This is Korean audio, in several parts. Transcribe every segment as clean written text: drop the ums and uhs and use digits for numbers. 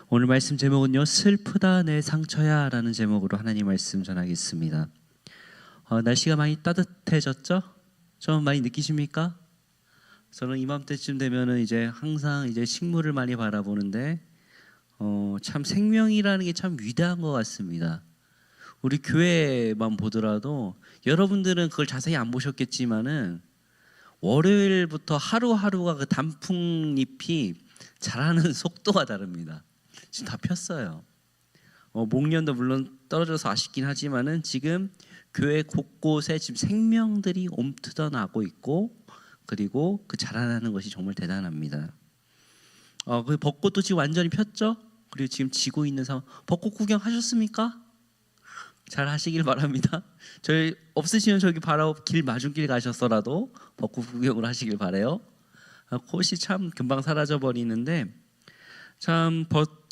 오늘 말씀 제목은요, 슬프다 내 상처야 라는 제목으로 하나님 말씀 전하겠습니다. 날씨가 많이 따뜻해졌죠? 좀 많이 느끼십니까? 저는 이맘때쯤 되면은 이제 항상 이제 식물을 많이 바라보는데 참 생명이라는 게 참 위대한 것 같습니다. 우리 교회만 보더라도 여러분들은 그걸 자세히 안 보셨겠지만은 월요일부터 하루하루가 그 단풍잎이 자라는 속도가 다릅니다. 지금 다 폈어요. 목련도 물론 떨어져서 아쉽긴 하지만은 지금 교회 곳곳에 지금 생명들이 옴트더 나고 있고, 그리고 그 자라나는 것이 정말 대단합니다. 그 벚꽃도 지금 완전히 폈죠? 그리고 지금 지고 있는 상황. 벚꽃 구경 하셨습니까? 잘 하시길 바랍니다. 저희 없으시면 저기 바로 길 맞은길 가셨어라도 벚꽃 구경을 하시길 바래요. 꽃이 참 금방 사라져 버리는데, 참 벚꽃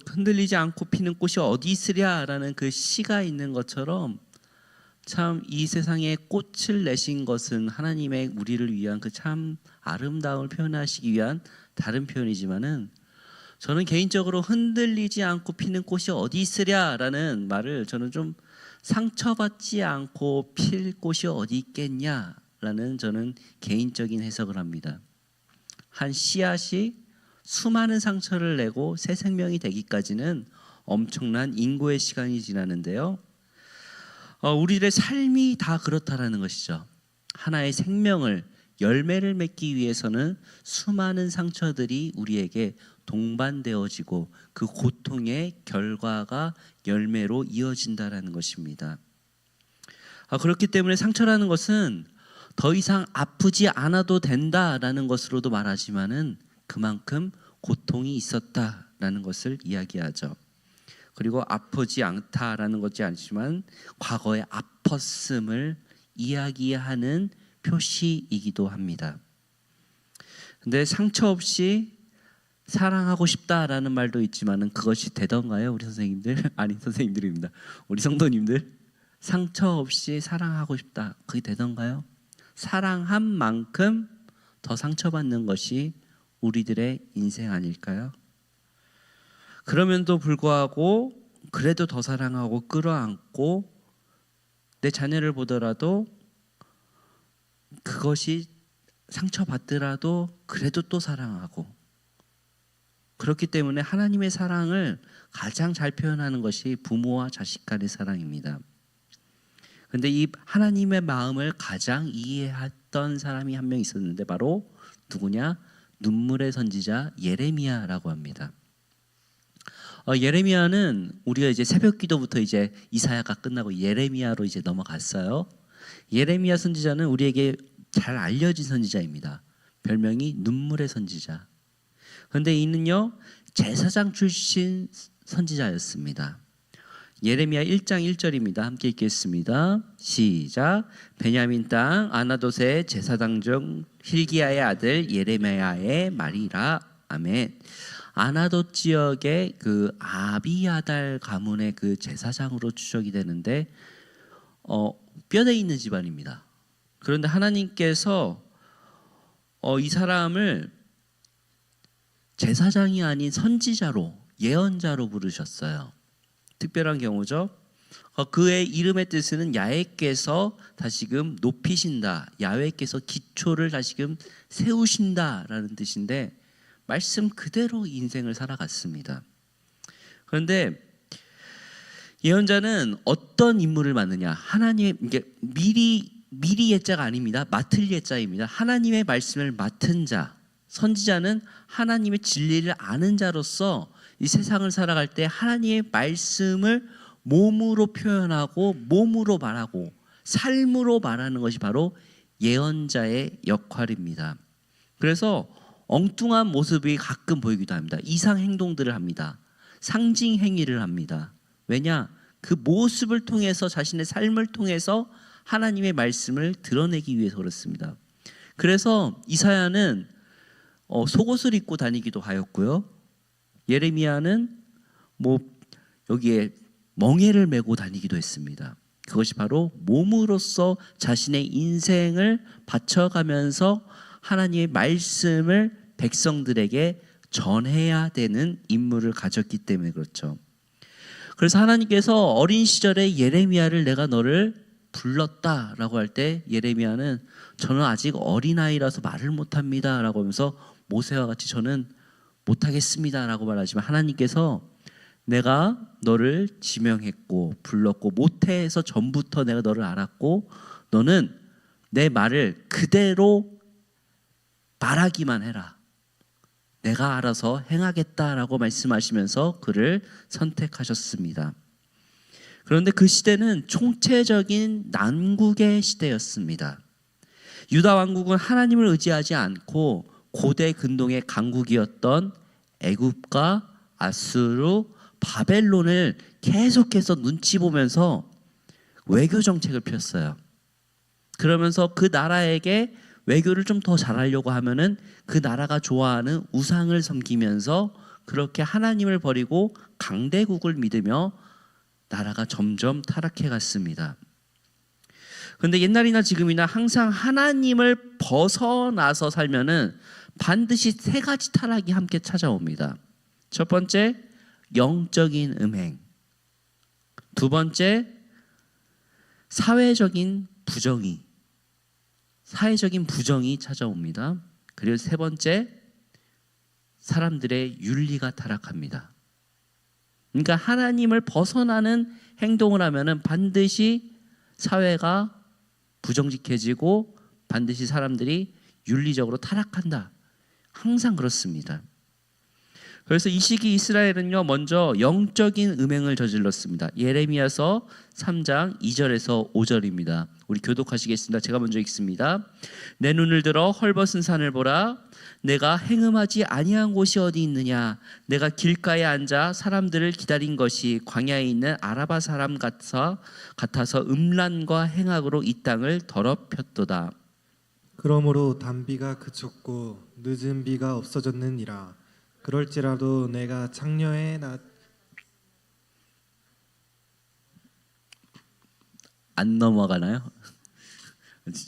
흔들리지 않고 피는 꽃이 어디 있으랴라는 그 시가 있는 것처럼 참 이 세상에 꽃을 내신 것은 하나님의 우리를 위한 그 참 아름다움을 표현하시기 위한 다른 표현이지만은, 저는 개인적으로 흔들리지 않고 피는 꽃이 어디 있으랴라는 말을 저는 좀 상처받지 않고 필 꽃이 어디 있겠냐라는 저는 개인적인 해석을 합니다. 한 씨앗이 수많은 상처를 내고 새 생명이 되기까지는 엄청난 인고의 시간이 지나는데요. 우리들의 삶이 다 그렇다라는 것이죠. 하나의 생명을, 열매를 맺기 위해서는 수많은 상처들이 우리에게 동반되어지고 그 고통의 결과가 열매로 이어진다라는 것입니다. 그렇기 때문에 상처라는 것은 더 이상 아프지 않아도 된다라는 것으로도 말하지만은 그만큼 고통이 있었다라는 것을 이야기하죠. 그리고 아프지 않다라는 것이 아니지만 과거에 아팠음을 이야기하는 표시이기도 합니다. 근데 상처 없이 사랑하고 싶다라는 말도 있지만은 그것이 되던가요, 우리 선생님들? 아니, 선생님들입니다. 우리 성도님들, 상처 없이 사랑하고 싶다, 그게 되던가요? 사랑한 만큼 더 상처받는 것이 우리들의 인생 아닐까요? 그럼에도 불구하고 그래도 더 사랑하고 끌어안고 내 자녀를 보더라도 그것이 상처받더라도 그래도 또 사랑하고, 그렇기 때문에 하나님의 사랑을 가장 잘 표현하는 것이 부모와 자식 간의 사랑입니다. 그런데 이 하나님의 마음을 가장 이해했던 사람이 한 명 있었는데 바로 누구냐? 눈물의 선지자 예레미야라고 합니다. 예레미야는 우리가 이제 새벽 기도부터 이제 이사야가 끝나고 예레미야로 이제 넘어갔어요. 예레미야 선지자는 우리에게 잘 알려진 선지자입니다. 별명이 눈물의 선지자. 그런데 이는요, 제사장 출신 선지자였습니다. 예레미야 1장 1절입니다. 함께 읽겠습니다. 시작. 베냐민 땅 아나돗의 제사장 중 hil기야의 아들 예레미야의 말이라. 아멘. 아나돗 지역의 그 아비아달 가문의 그 제사장으로 추적이 되는데 뼈대 있는 집안입니다. 그런데 하나님께서 이 사람을 제사장이 아닌 선지자로, 예언자로 부르셨어요. 특별한 경우죠. 그의 이름의 뜻은 야훼께서 다시금 높이신다, 야훼께서 기초를 다시금 세우신다라는 뜻인데, 말씀 그대로 인생을 살아갔습니다. 그런데 예언자는 어떤 임무를 맡느냐? 하나님, 이게 미리 예자가 아닙니다. 맡을 예자입니다. 하나님의 말씀을 맡은 자. 선지자는 하나님의 진리를 아는 자로서 이 세상을 살아갈 때 하나님의 말씀을 몸으로 표현하고 몸으로 말하고 삶으로 말하는 것이 바로 예언자의 역할입니다. 그래서 엉뚱한 모습이 가끔 보이기도 합니다. 이상 행동들을 합니다. 상징 행위를 합니다. 왜냐? 그 모습을 통해서, 자신의 삶을 통해서 하나님의 말씀을 드러내기 위해서 그렇습니다. 그래서 이사야는 속옷을 입고 다니기도 하였고요. 예레미야는 여기에 멍에를 메고 다니기도 했습니다. 그것이 바로 몸으로써 자신의 인생을 바쳐가면서 하나님의 말씀을 백성들에게 전해야 되는 임무를 가졌기 때문에 그렇죠. 그래서 하나님께서 어린 시절에 예레미야를 내가 너를 불렀다라고 할 때 예레미야는 저는 아직 어린아이라서 말을 못합니다 라고 하면서 모세와 같이 저는 못하겠습니다 라고 말하지만 하나님께서 내가 너를 지명했고 불렀고 모태에서 전부터 내가 너를 알았고 너는 내 말을 그대로 말하기만 해라. 내가 알아서 행하겠다라고 말씀하시면서 그를 선택하셨습니다. 그런데 그 시대는 총체적인 난국의 시대였습니다. 유다 왕국은 하나님을 의지하지 않고 고대 근동의 강국이었던 애굽과 아수르, 바벨론을 계속해서 눈치 보면서 외교 정책을 폈어요. 그러면서 그 나라에게 외교를 좀 더 잘하려고 하면은 그 나라가 좋아하는 우상을 섬기면서 그렇게 하나님을 버리고 강대국을 믿으며 나라가 점점 타락해 갔습니다. 그런데 옛날이나 지금이나 항상 하나님을 벗어나서 살면은 반드시 세 가지 타락이 함께 찾아옵니다. 첫 번째, 영적인 음행. 두 번째, 사회적인 부정의. 사회적인 부정이 찾아옵니다. 그리고 세 번째, 사람들의 윤리가 타락합니다. 그러니까 하나님을 벗어나는 행동을 하면은 반드시 사회가 부정직해지고 반드시 사람들이 윤리적으로 타락한다. 항상 그렇습니다. 그래서 이 시기 이스라엘은요 먼저 영적인 음행을 저질렀습니다. 예레미야서 3장 2절에서 5절입니다. 우리 교독하시겠습니다. 제가 먼저 읽습니다. 내 눈을 들어 헐벗은 산을 보라. 내가 행음하지 아니한 곳이 어디 있느냐. 내가 길가에 앉아 사람들을 기다린 것이 광야에 있는 아라바 사람 같아서 음란과 행악으로 이 땅을 더럽혔도다. 그러므로 단비가 그쳤고 늦은 비가 없어졌느니라. 그럴지라도 내가 창녀의 안 넘어가나요?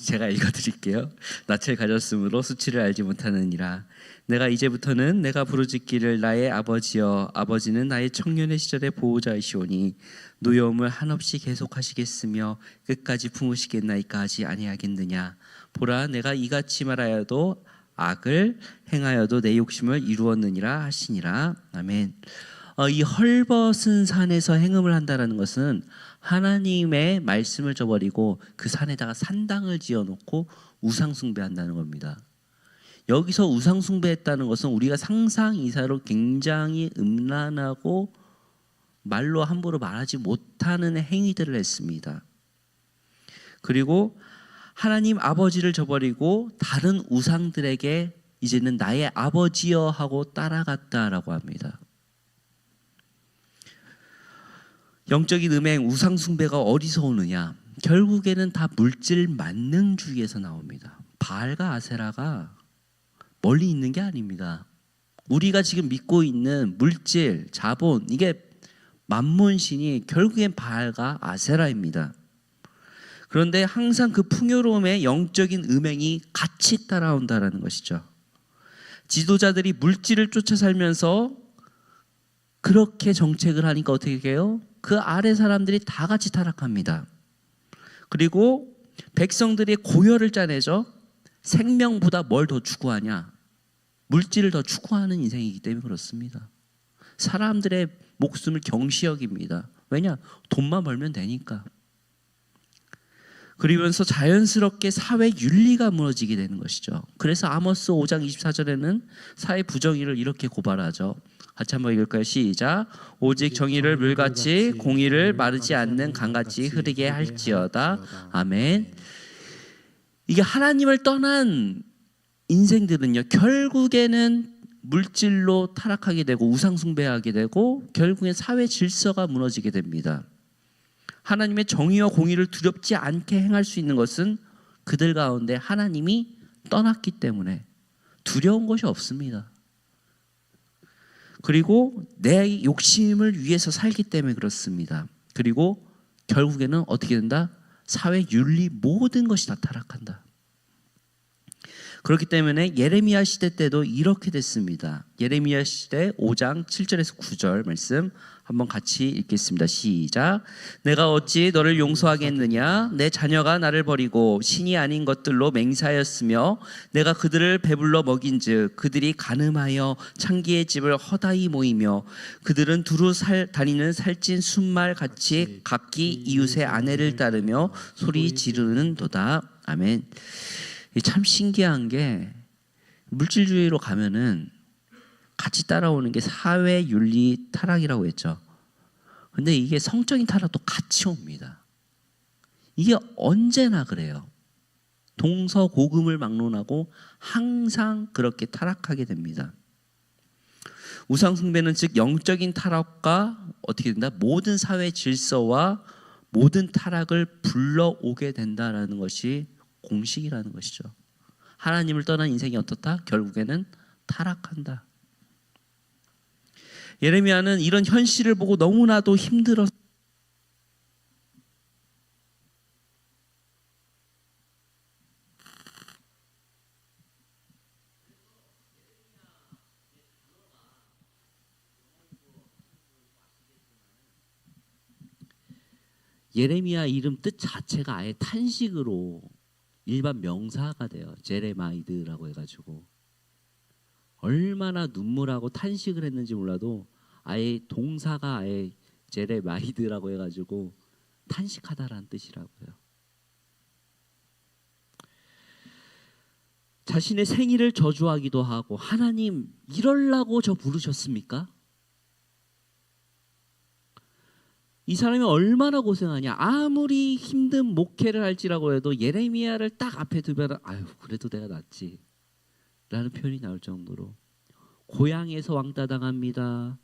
제가 읽어드릴게요. 낯을 가졌으므로 수치를 알지 못하느니라. 내가 이제부터는 내가 부르짖기를 나의 아버지여 아버지는 나의 청년의 시절의 보호자이시오니 노여움을 한없이 계속하시겠으며 끝까지 품으시겠나이까 하지 아니하겠느냐. 보라 내가 이같이 말하여도 악을 행하여도 내 욕심을 이루었느니라 하시니라. 아멘. 이 헐벗은 산에서 행음을 한다라는 것은 하나님의 말씀을 저버리고 그 산에다가 산당을 지어놓고 우상 숭배한다는 겁니다. 여기서 우상 숭배했다는 것은 우리가 상상 이사로 굉장히 음란하고 말로 함부로 말하지 못하는 행위들을 했습니다. 그리고 하나님 아버지를 저버리고 다른 우상들에게 이제는 나의 아버지여 하고 따라갔다라고 합니다. 영적인 음행, 우상 숭배가 어디서 오느냐? 결국에는 다 물질 만능주의에서 나옵니다. 바알과 아세라가 멀리 있는 게 아닙니다. 우리가 지금 믿고 있는 물질, 자본, 이게 만몬신이 결국엔 바알과 아세라입니다. 그런데 항상 그 풍요로움에 영적인 음행이 같이 따라온다라는 것이죠. 지도자들이 물질을 쫓아 살면서 그렇게 정책을 하니까 어떻게 해요? 그 아래 사람들이 다 같이 타락합니다. 그리고 백성들이 고열을 짜내죠. 생명보다 뭘 더 추구하냐? 물질을 더 추구하는 인생이기 때문에 그렇습니다. 사람들의 목숨을 경시 여깁니다. 왜냐? 돈만 벌면 되니까. 그러면서 자연스럽게 사회 윤리가 무너지게 되는 것이죠. 그래서 아모스 5장 24절에는 사회 부정의를 이렇게 고발하죠. 같이 한번 읽을까요? 시작. 오직 정의를 물같이 공의를 마르지 않는 강같이 흐르게 할지어다. 아멘. 이게 하나님을 떠난 인생들은요 결국에는 물질로 타락하게 되고 우상 숭배하게 되고 결국엔 사회 질서가 무너지게 됩니다. 하나님의 정의와 공의를 두렵지 않게 행할 수 있는 것은 그들 가운데 하나님이 떠났기 때문에 두려운 것이 없습니다. 그리고 내 욕심을 위해서 살기 때문에 그렇습니다. 그리고 결국에는 어떻게 된다? 사회 윤리 모든 것이 다 타락한다. 그렇기 때문에 예레미야 시대 때도 이렇게 됐습니다. 예레미야 시대 5장 7절에서 9절 말씀 한번 같이 읽겠습니다. 시작. 내가 어찌 너를 용서하겠느냐? 내 자녀가 나를 버리고 신이 아닌 것들로 맹세하였으며 내가 그들을 배불러 먹인즉 그들이 간음하여 창기의 집을 허다히 모이며 그들은 두루 다니는 살찐 순말 같이 각기 이웃의 아내를 따르며 소리 지르는도다. 아멘. 참 신기한 게 물질주의로 가면은 같이 따라오는 게 사회 윤리 타락이라고 했죠. 근데 이게 성적인 타락도 같이 옵니다. 이게 언제나 그래요. 동서고금을 막론하고 항상 그렇게 타락하게 됩니다. 우상숭배는 즉 영적인 타락과 어떻게 된다? 모든 사회 질서와 모든 타락을 불러오게 된다라는 것이 공식이라는 것이죠. 하나님을 떠난 인생이 어떻다? 결국에는 타락한다. 예레미야는 이런 현실을 보고 너무나도 힘들어서 예레미야 이름 뜻 자체가 아예 탄식으로 일반 명사가 돼요. 제레마이드라고 해가지고 얼마나 눈물하고 탄식을 했는지 몰라도 아예 동사가 아예 제레마이드라고 해가지고 탄식하다라는 뜻이라고요. 자신의 생일을 저주하기도 하고 하나님 이럴라고 저 부르셨습니까? 이 사람이 얼마나 고생하냐. 아무리 힘든 목회를 할지라고 해도 예레미야를 딱 앞에 두면 아유 그래도 내가 낫지 라는 표현이 나올 정도로 고향에서 왕따 당합니다.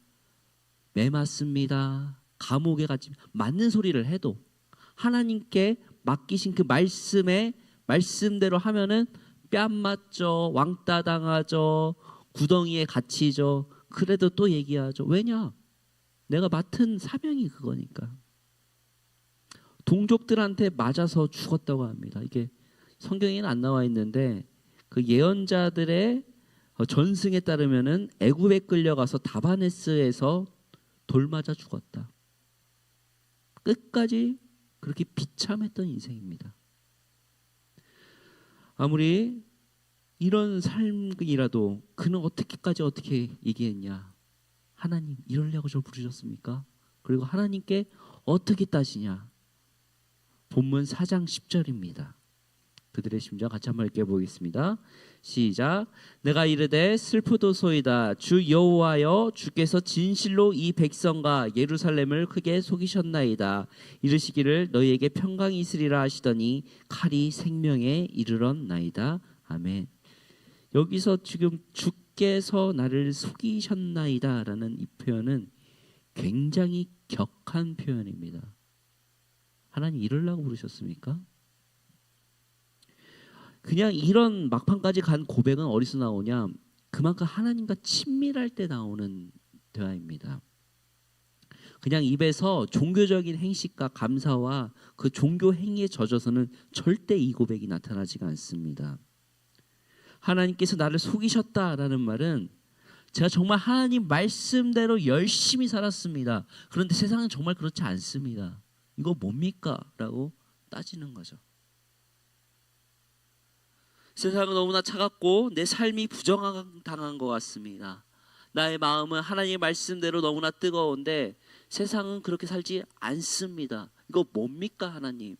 매 맞습니다. 감옥에 갇히 맞는 소리를 해도 하나님께 맡기신 그 말씀대로 하면은 뺨 맞죠. 왕따 당하죠. 구덩이에 갇히죠. 그래도 또 얘기하죠. 왜냐? 내가 맡은 사명이 그거니까. 동족들한테 맞아서 죽었다고 합니다. 이게 성경에는 안 나와 있는데 그 예언자들의 전승에 따르면은 애굽에 끌려가서 다바네스에서 돌 맞아 죽었다. 끝까지 그렇게 비참했던 인생입니다. 아무리 이런 삶이라도 그는 어떻게 얘기했냐? 하나님 이러려고 저 부르셨습니까? 그리고 하나님께 어떻게 따지냐? 본문 4장 10절입니다. 그들의 심정 같이 한번 읽어보겠습니다. 시작. 내가 이르되 슬프도소이다. 주 여호와여 주께서 진실로 이 백성과 예루살렘을 크게 속이셨나이다. 이르시기를 너희에게 평강이 있으리라 하시더니 칼이 생명에 이르렀나이다. 아멘. 여기서 지금 주께서 나를 속이셨나이다 라는 이 표현은 굉장히 격한 표현입니다. 하나님 이러려고 부르셨습니까? 그냥 이런 막판까지 간 고백은 어디서 나오냐? 그만큼 하나님과 친밀할 때 나오는 대화입니다. 그냥 입에서 종교적인 행식과 감사와 그 종교 행위에 젖어서는 절대 이 고백이 나타나지가 않습니다. 하나님께서 나를 속이셨다라는 말은 제가 정말 하나님 말씀대로 열심히 살았습니다. 그런데 세상은 정말 그렇지 않습니다. 이거 뭡니까? 라고 따지는 거죠. 세상은 너무나 차갑고 내 삶이 부정당한 것 같습니다. 나의 마음은 하나님의 말씀대로 너무나 뜨거운데 세상은 그렇게 살지 않습니다. 이거 뭡니까 하나님?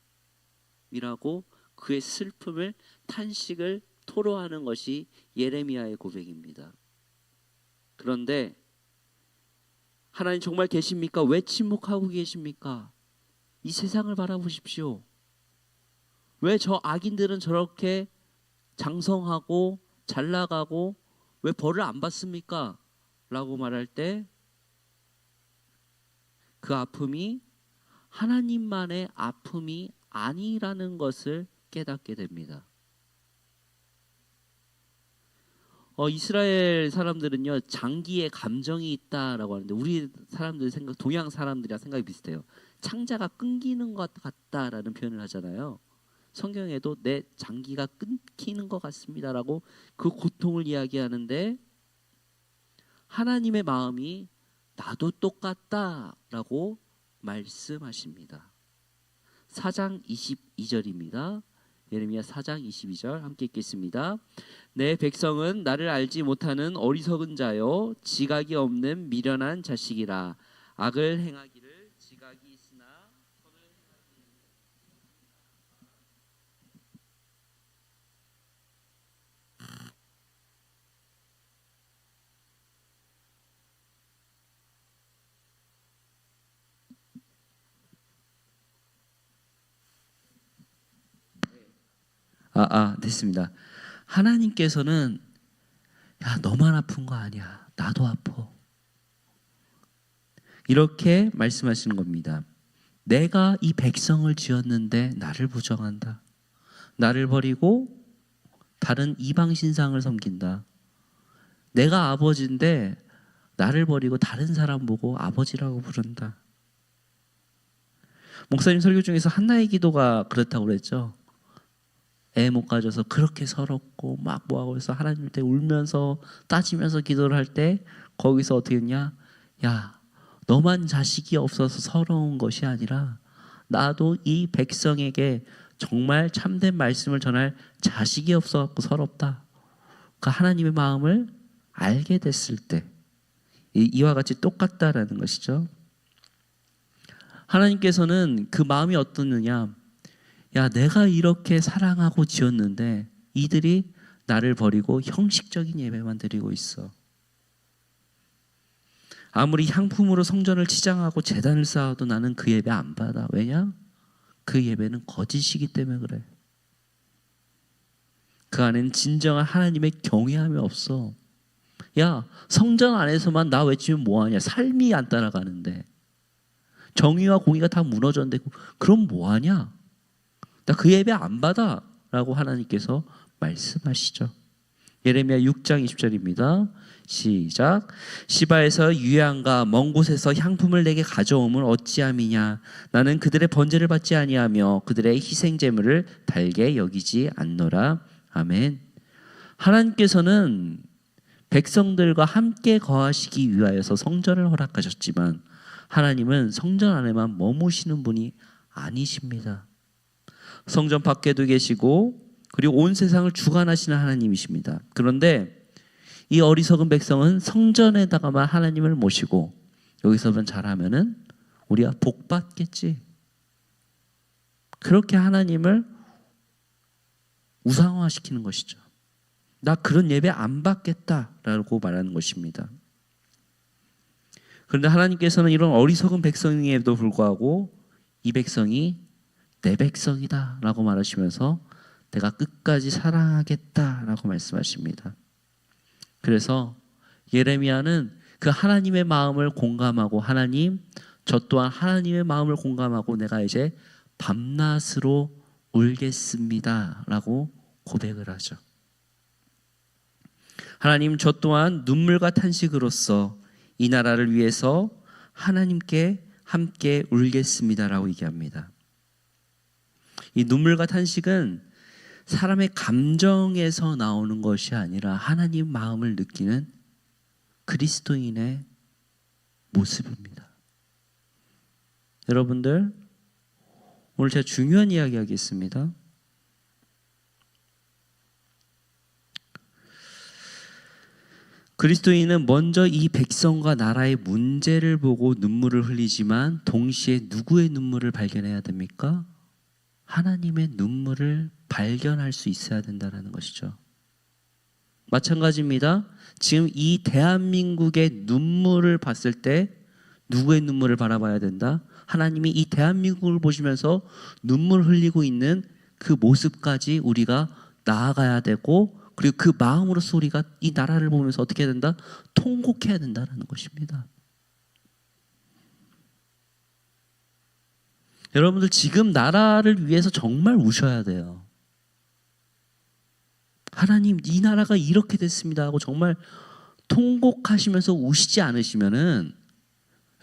이라고 그의 슬픔을 탄식을 토로하는 것이 예레미야의 고백입니다. 그런데 하나님 정말 계십니까? 왜 침묵하고 계십니까? 이 세상을 바라보십시오. 왜 저 악인들은 저렇게 장성하고 잘 나가고 왜 벌을 안 받습니까? 라고 말할 때 그 아픔이 하나님만의 아픔이 아니라는 것을 깨닫게 됩니다. 이스라엘 사람들은요 장기의 감정이 있다라고 하는데 우리 사람들 생각, 동양 사람들이랑 생각이 비슷해요. 창자가 끊기는 것 같다라는 표현을 하잖아요. 성경에도 내 장기가 끊기는 것 같습니다라고 그 고통을 이야기하는데 하나님의 마음이 나도 똑같다라고 말씀하십니다. 4장 22절입니다. 예레미야 4장 22절 함께 읽겠습니다. 내 백성은 나를 알지 못하는 어리석은 자요 지각이 없는 미련한 자식이라. 악을 행하기를 지각이 있으나 선을 됐습니다. 하나님께서는 야, 너만 아픈 거 아니야. 나도 아파. 이렇게 말씀하시는 겁니다. 내가 이 백성을 지었는데 나를 부정한다. 나를 버리고 다른 이방 신상을 섬긴다. 내가 아버지인데 나를 버리고 다른 사람 보고 아버지라고 부른다. 목사님 설교 중에서 한나의 기도가 그렇다고 그랬죠. 애 못 가져서 그렇게 서럽고 막 뭐하고 해서 하나님한테 울면서 따지면서 기도를 할 때 거기서 어떻게 했냐? 야, 너만 자식이 없어서 서러운 것이 아니라 나도 이 백성에게 정말 참된 말씀을 전할 자식이 없어갖고 서럽다. 그 하나님의 마음을 알게 됐을 때 이와 같이 똑같다라는 것이죠. 하나님께서는 그 마음이 어떻느냐? 야, 내가 이렇게 사랑하고 지었는데 이들이 나를 버리고 형식적인 예배만 드리고 있어. 아무리 향품으로 성전을 치장하고 제단을 쌓아도 나는 그 예배 안 받아. 왜냐? 그 예배는 거짓이기 때문에 그래. 그 안에는 진정한 하나님의 경외함이 없어. 야, 성전 안에서만 나 외치면 뭐하냐? 삶이 안 따라가는데. 정의와 공의가 다 무너졌는데 그럼 뭐하냐? 나 그 예배 안 받아 라고 하나님께서 말씀하시죠. 예레미야 6장 20절입니다. 시작. 시바에서 유향과 먼 곳에서 향품을 내게 가져옴을 어찌함이냐. 나는 그들의 번제를 받지 아니하며 그들의 희생 제물을 달게 여기지 않노라. 아멘. 하나님께서는 백성들과 함께 거하시기 위하여서 성전을 허락하셨지만 하나님은 성전 안에만 머무시는 분이 아니십니다. 성전 밖에도 계시고 그리고 온 세상을 주관하시는 하나님이십니다. 그런데 이 어리석은 백성은 성전에다가만 하나님을 모시고 여기서만 잘하면은 우리가 복 받겠지. 그렇게 하나님을 우상화시키는 것이죠. 나 그런 예배 안 받겠다라고 말하는 것입니다. 그런데 하나님께서는 이런 어리석은 백성에도 불구하고 이 백성이 내 백성이다 라고 말하시면서 내가 끝까지 사랑하겠다 라고 말씀하십니다. 그래서 예레미야는 그 하나님의 마음을 공감하고 하나님, 저 또한 하나님의 마음을 공감하고 내가 이제 밤낮으로 울겠습니다 라고 고백을 하죠. 하나님, 저 또한 눈물과 탄식으로써 이 나라를 위해서 하나님께 함께 울겠습니다 라고 얘기합니다. 이 눈물과 탄식은 사람의 감정에서 나오는 것이 아니라 하나님 마음을 느끼는 그리스도인의 모습입니다. 여러분들, 오늘 제가 중요한 이야기 하겠습니다. 그리스도인은 먼저 이 백성과 나라의 문제를 보고 눈물을 흘리지만 동시에 누구의 눈물을 발견해야 됩니까? 하나님의 눈물을 발견할 수 있어야 된다는 것이죠. 마찬가지입니다. 지금 이 대한민국의 눈물을 봤을 때 누구의 눈물을 바라봐야 된다? 하나님이 이 대한민국을 보시면서 눈물 흘리고 있는 그 모습까지 우리가 나아가야 되고 그리고 그 마음으로서 우리가 이 나라를 보면서 어떻게 해야 된다? 통곡해야 된다는 것입니다. 여러분들 지금 나라를 위해서 정말 우셔야 돼요. 하나님, 이 나라가 이렇게 됐습니다 하고 정말 통곡하시면서 우시지 않으시면은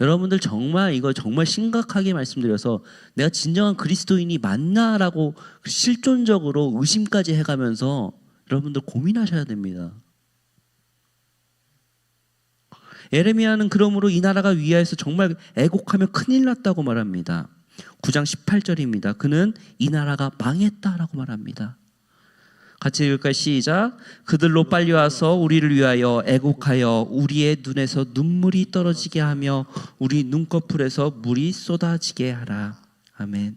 여러분들 정말 이거 정말 심각하게 말씀드려서 내가 진정한 그리스도인이 맞나라고 실존적으로 의심까지 해가면서 여러분들 고민하셔야 됩니다. 예레미야는 그러므로 이 나라가 위하여서 정말 애곡하며 큰일 났다고 말합니다. 9장 18절입니다. 그는 이 나라가 망했다라고 말합니다. 같이 읽을까요? 시작. 그들로 빨리 와서 우리를 위하여 애곡하여 우리의 눈에서 눈물이 떨어지게 하며 우리 눈꺼풀에서 물이 쏟아지게 하라. 아멘.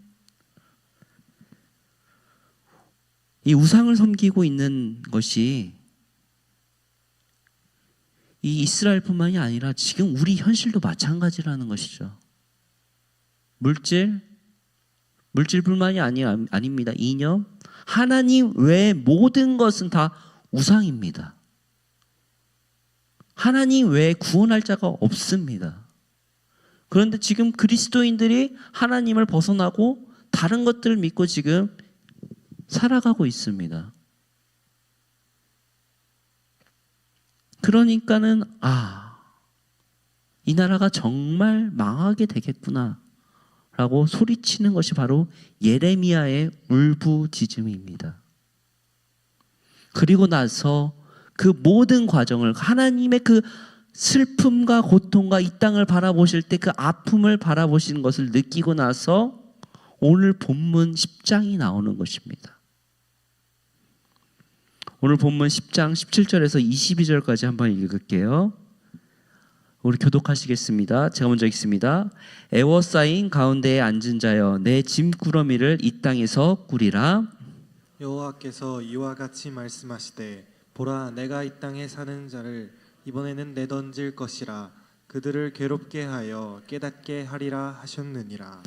이 우상을 섬기고 있는 것이 이 이스라엘뿐만이 아니라 지금 우리 현실도 마찬가지라는 것이죠. 물질뿐만이 아닙니다. 이념, 하나님 외의 모든 것은 다 우상입니다. 하나님 외에 구원할 자가 없습니다. 그런데 지금 그리스도인들이 하나님을 벗어나고 다른 것들을 믿고 지금 살아가고 있습니다. 그러니까는 이 나라가 정말 망하게 되겠구나 라고 소리치는 것이 바로 예레미야의 울부짖음입니다. 그리고 나서 그 모든 과정을 하나님의 그 슬픔과 고통과 이 땅을 바라보실 때 그 아픔을 바라보시는 것을 느끼고 나서 오늘 본문 10장이 나오는 것입니다. 오늘 본문 10장 17절에서 22절까지 한번 읽을게요. 우리 교독하시겠습니다. 제가 먼저 읽습니다. 애워싸인 가운데에 앉은 자여 내 짐꾸러미를 이 땅에서 꾸리라. 여호와께서 이와 같이 말씀하시되 보라 내가 이 땅에 사는 자를 이번에는 내던질 것이라 그들을 괴롭게 하여 깨닫게 하리라 하셨느니라.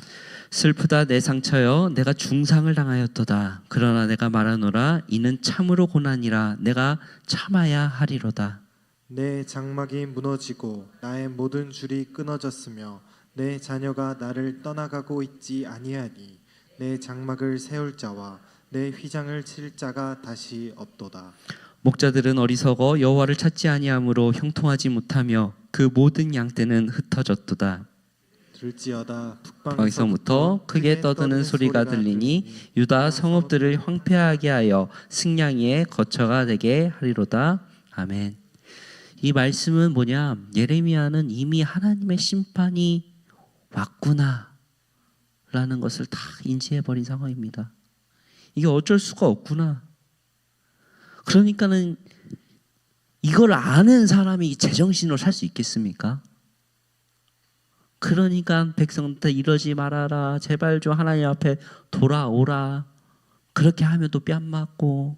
슬프다 내 상처여 내가 중상을 당하였도다. 그러나 내가 말하노라 이는 참으로 고난이라 내가 참아야 하리로다. 내 장막이 무너지고 나의 모든 줄이 끊어졌으며 내 자녀가 나를 떠나가고 있지 아니하니 내 장막을 세울 자와 내 휘장을 칠 자가 다시 없도다. 목자들은 어리석어 여호와를 찾지 아니하므로 형통하지 못하며 그 모든 양떼는 흩어졌도다. 들지어다 북방에서부터 크게 떠드는 소리가 들리니 유다 성읍들을 황폐하게 하여 승냥이의 거처가 되게 하리로다. 아멘. 이 말씀은 뭐냐? 예레미야는 이미 하나님의 심판이 왔구나 라는 것을 다 인지해버린 상황입니다. 이게 어쩔 수가 없구나. 그러니까는 이걸 아는 사람이 제정신으로 살 수 있겠습니까? 그러니까 백성들 이러지 말아라. 제발 좀 하나님 앞에 돌아오라. 그렇게 하면 또 뺨 맞고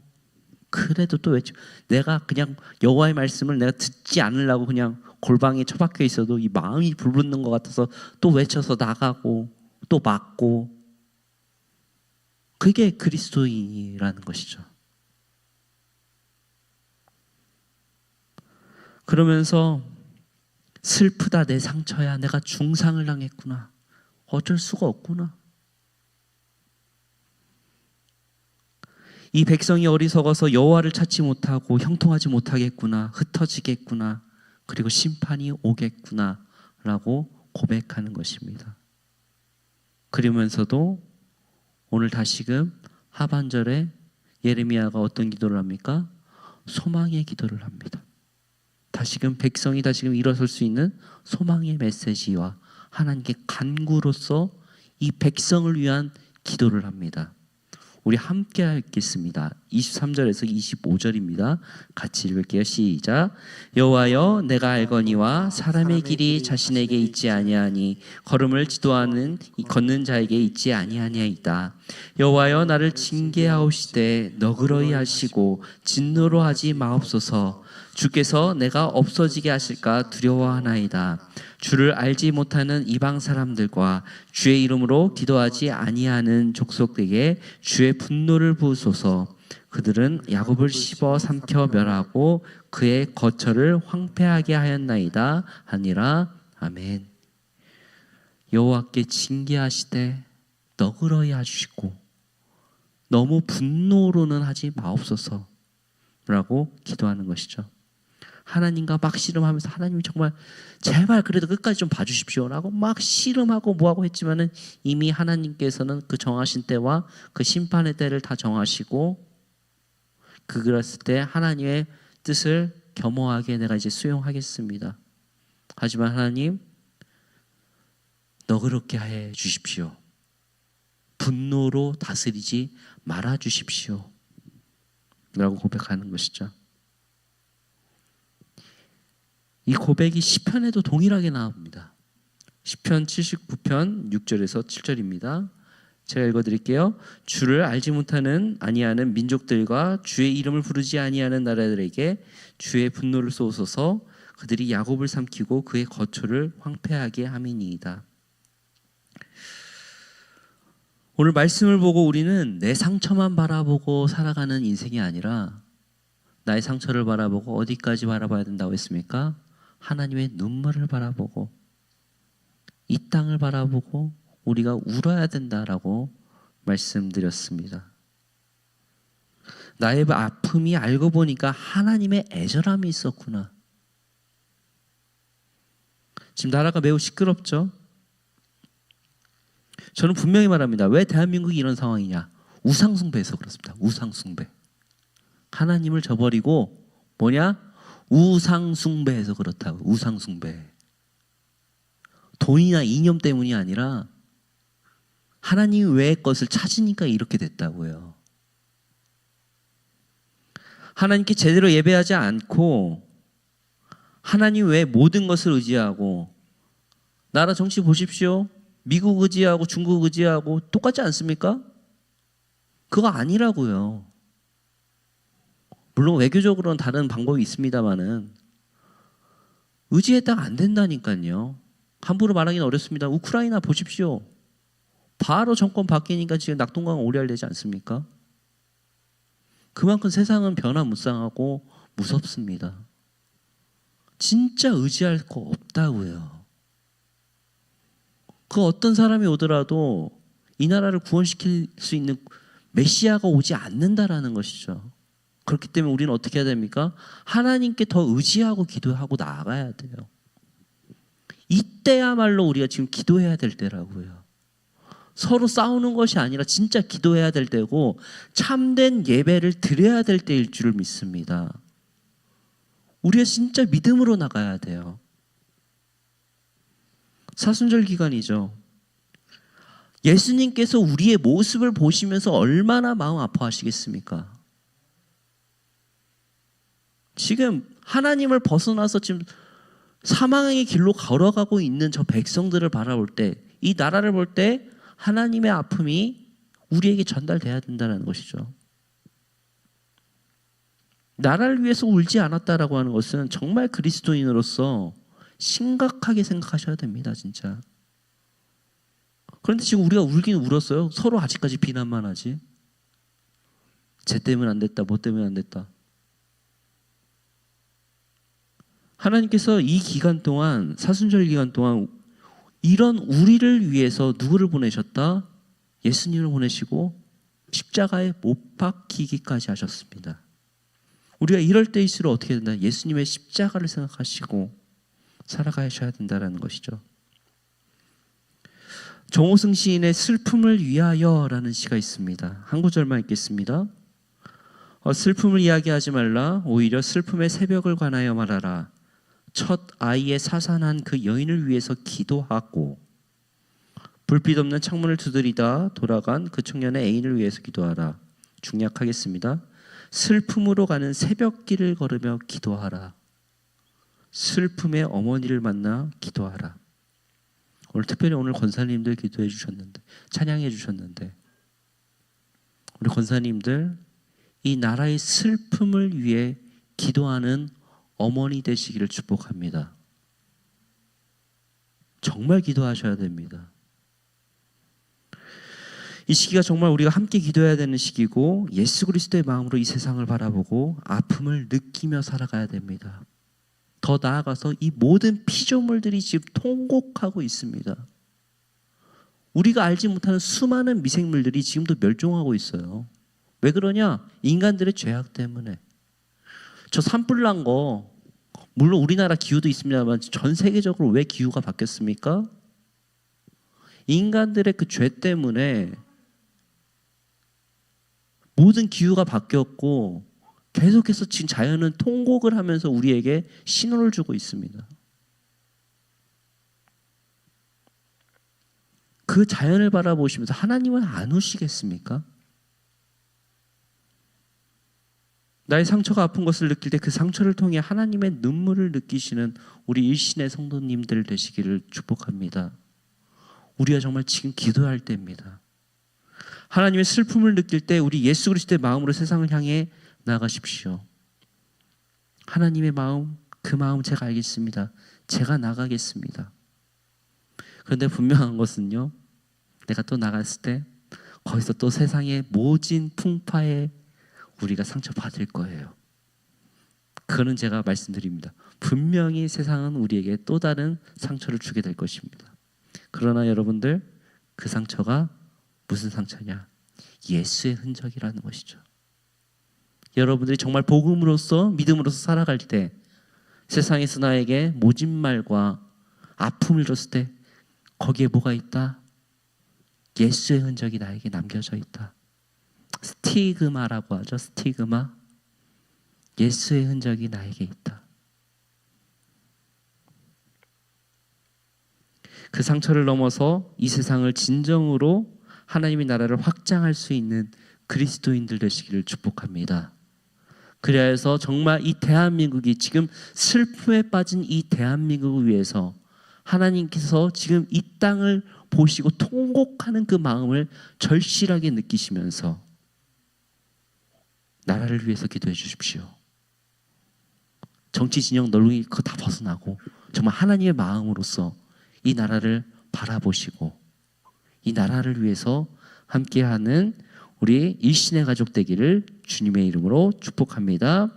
그래도 또 외쳐. 내가 그냥 여호와의 말씀을 내가 듣지 않으려고 그냥 골방에 처박혀 있어도 이 마음이 불붙는 것 같아서 또 외쳐서 나가고 또 맞고 그게 그리스도인이라는 것이죠. 그러면서 슬프다 내 상처야 내가 중상을 당했구나 어쩔 수가 없구나. 이 백성이 어리석어서 여호와를 찾지 못하고 형통하지 못하겠구나 흩어지겠구나 그리고 심판이 오겠구나 라고 고백하는 것입니다. 그러면서도 오늘 다시금 하반절에 예레미야가 어떤 기도를 합니까? 소망의 기도를 합니다. 다시금 백성이 다시금 일어설 수 있는 소망의 메시지와 하나님께 간구로서 이 백성을 위한 기도를 합니다. 우리 함께 읽겠습니다. 23절에서 25절입니다. 같이 읽을게요. 시작. 여호와여 내가 알거니와 사람의 길이 자신에게 있지 아니하니 걸음을 지도하는 걷는 자에게 있지 아니하니이다. 여호와여 나를 징계하오시되 너그러이 하시고 진노로 하지 마옵소서. 주께서 내가 없어지게 하실까 두려워하나이다. 주를 알지 못하는 이방 사람들과 주의 이름으로 기도하지 아니하는 족속에게 주의 분노를 부으소서. 그들은 야곱을 씹어 삼켜 멸하고 그의 거처를 황폐하게 하였나이다 하니라. 아멘. 여호와께 징계하시되 너그러이 하시고 너무 분노로는 하지 마옵소서 라고 기도하는 것이죠. 하나님과 막 씨름하면서 하나님이 정말 제발 그래도 끝까지 좀 봐주십시오라고 막 씨름하고 뭐하고 했지만은 이미 하나님께서는 그 정하신 때와 그 심판의 때를 다 정하시고 그랬을 때 하나님의 뜻을 겸허하게 내가 이제 수용하겠습니다. 하지만 하나님 너그럽게 해 주십시오. 분노로 다스리지 말아 주십시오. 라고 고백하는 것이죠. 이 고백이 시편에도 동일하게 나옵니다. 시편 79편 6절에서 7절입니다. 제가 읽어드릴게요. 주를 알지 못하는 아니하는 민족들과 주의 이름을 부르지 아니하는 나라들에게 주의 분노를 쏘소서. 그들이 야곱을 삼키고 그의 거처를 황폐하게 함이니이다. 오늘 말씀을 보고 우리는 내 상처만 바라보고 살아가는 인생이 아니라 나의 상처를 바라보고 어디까지 바라봐야 된다고 했습니까? 하나님의 눈물을 바라보고 이 땅을 바라보고 우리가 울어야 된다라고 말씀드렸습니다. 나의 아픔이 알고 보니까 하나님의 애절함이 있었구나. 지금 나라가 매우 시끄럽죠? 저는 분명히 말합니다. 왜 대한민국이 이런 상황이냐? 우상숭배해서 그렇습니다. 우상숭배. 하나님을 저버리고 뭐냐? 우상숭배해서 그렇다고. 우상숭배. 돈이나 이념 때문이 아니라 하나님 외의 것을 찾으니까 이렇게 됐다고요. 하나님께 제대로 예배하지 않고 하나님 외의 모든 것을 의지하고 나라 정치 보십시오. 미국 의지하고 중국 의지하고 똑같지 않습니까? 그거 아니라고요. 물론 외교적으로는 다른 방법이 있습니다만은 의지했다가 안 된다니까요. 함부로 말하기는 어렵습니다. 우크라이나 보십시오. 바로 정권 바뀌니까 지금 낙동강 오리알되지 않습니까? 그만큼 세상은 변화무쌍하고 무섭습니다. 진짜 의지할 거 없다고요. 그 어떤 사람이 오더라도 이 나라를 구원시킬 수 있는 메시아가 오지 않는다라는 것이죠. 그렇기 때문에 우리는 어떻게 해야 됩니까? 하나님께 더 의지하고 기도하고 나아가야 돼요. 이때야말로 우리가 지금 기도해야 될 때라고요. 서로 싸우는 것이 아니라 진짜 기도해야 될 때고 참된 예배를 드려야 될 때일 줄을 믿습니다. 우리가 진짜 믿음으로 나가야 돼요. 사순절 기간이죠. 예수님께서 우리의 모습을 보시면서 얼마나 마음 아파하시겠습니까? 지금 하나님을 벗어나서 지금 사망의 길로 걸어가고 있는 저 백성들을 바라볼 때, 이 나라를 볼 때 하나님의 아픔이 우리에게 전달돼야 된다는 것이죠. 나라를 위해서 울지 않았다라고 하는 것은 정말 그리스도인으로서 심각하게 생각하셔야 됩니다, 진짜. 그런데 지금 우리가 울긴 울었어요. 서로 아직까지 비난만 하지. 쟤 때문에 안 됐다, 뭐 때문에 안 됐다. 하나님께서 이 기간 동안, 사순절 기간 동안 이런 우리를 위해서 누구를 보내셨다? 예수님을 보내시고 십자가에 못 박히기까지 하셨습니다. 우리가 이럴 때일수록 어떻게 된다? 예수님의 십자가를 생각하시고 살아가셔야 된다는 것이죠. 정호승 시인의 슬픔을 위하여라는 시가 있습니다. 한 구절만 읽겠습니다. 슬픔을 이야기하지 말라. 오히려 슬픔의 새벽을 관하여 말하라. 첫 아이의 사산한 그 여인을 위해서 기도하고 불빛 없는 창문을 두드리다 돌아간 그 청년의 애인을 위해서 기도하라. 중약하겠습니다. 슬픔으로 가는 새벽길을 걸으며 기도하라. 슬픔의 어머니를 만나 기도하라. 오늘 특별히 오늘 권사님들 기도해 주셨는데, 찬양해 주셨는데, 우리 권사님들 이 나라의 슬픔을 위해 기도하는 어머니 되시기를 축복합니다. 정말 기도하셔야 됩니다. 이 시기가 정말 우리가 함께 기도해야 되는 시기고 예수 그리스도의 마음으로 이 세상을 바라보고 아픔을 느끼며 살아가야 됩니다. 더 나아가서 이 모든 피조물들이 지금 통곡하고 있습니다. 우리가 알지 못하는 수많은 미생물들이 지금도 멸종하고 있어요. 왜 그러냐? 인간들의 죄악 때문에. 저 산불 난 거 물론 우리나라 기후도 있습니다만 전 세계적으로 왜 기후가 바뀌었습니까? 인간들의 그 죄 때문에 모든 기후가 바뀌었고 계속해서 지금 자연은 통곡을 하면서 우리에게 신호를 주고 있습니다. 그 자연을 바라보시면서 하나님은 안 우시겠습니까? 나의 상처가 아픈 것을 느낄 때 그 상처를 통해 하나님의 눈물을 느끼시는 우리 일신의 성도님들 되시기를 축복합니다. 우리가 정말 지금 기도할 때입니다. 하나님의 슬픔을 느낄 때 우리 예수 그리스도의 마음으로 세상을 향해 나가십시오. 하나님의 마음, 그 마음 제가 알겠습니다. 제가 나가겠습니다. 그런데 분명한 것은요, 내가 또 나갔을 때 거기서 또 세상의 모진 풍파에 우리가 상처받을 거예요. 그거는 제가 말씀드립니다. 분명히 세상은 우리에게 또 다른 상처를 주게 될 것입니다. 그러나 여러분들, 그 상처가 무슨 상처냐? 예수의 흔적이라는 것이죠. 여러분들이 정말 복음으로서 믿음으로서 살아갈 때 세상에서 나에게 모진 말과 아픔을 줬을 때 거기에 뭐가 있다? 예수의 흔적이 나에게 남겨져 있다. 스티그마라고 하죠. 스티그마. 예수의 흔적이 나에게 있다. 그 상처를 넘어서 이 세상을 진정으로 하나님의 나라를 확장할 수 있는 그리스도인들 되시기를 축복합니다. 그래야 해서 정말 이 대한민국이 지금 슬픔에 빠진 이 대한민국을 위해서 하나님께서 지금 이 땅을 보시고 통곡하는 그 마음을 절실하게 느끼시면서 나라를 위해서 기도해 주십시오. 정치 진영 널리 그거 다 벗어나고 정말 하나님의 마음으로서 이 나라를 바라보시고 이 나라를 위해서 함께하는 우리 일신의 가족 되기를 주님의 이름으로 축복합니다.